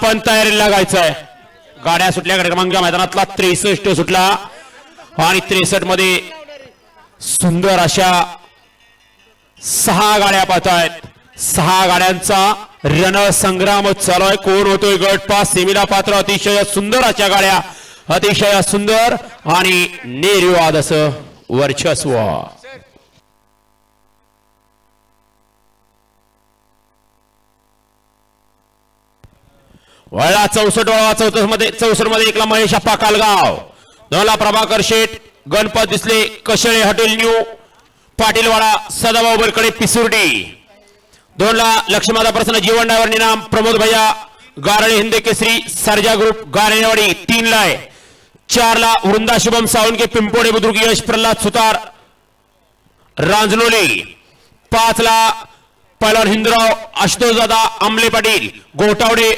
पण तयारीला लागायचंय. गाड्या सुटल्या क्रमांका मैदानातला 63 सुटला आणि 63 मध्ये सुंदर अशा 6 गाड्या पाहतायत. 6 गाड्यांचा रणसंग्राम चालू आहे. कोण होतोय गट पास सेमीला पात्र. अतिशय सुंदर अशा गाड्या, अतिशय सुंदर आणि निर्विवाद असं वर्चस्व. वळला 64 मध्ये एकला महेश अप्पा कालगाव, 2ला प्रभाकर शेठ, गणपत दिसले कशळे हॉटेल न्यू, पाटीलवाडा सदाभाऊ बरकडे पिसुर्डी, 2ला लक्ष्मीमाता प्रसन्न जीवन ड्रायव्हर निनाम प्रमोद भैया गारळे हिंदे केसरी सर्जा ग्रुप गारेवाडी 3ला, 4ला वृंदा शुभम सावंके पिंपोडे बुद्रुक यश प्रल्हाद सुतार रांजनोली, 5ला पहलवान हिंदराव आशुतोष दादा आमले पाटील गोटावडे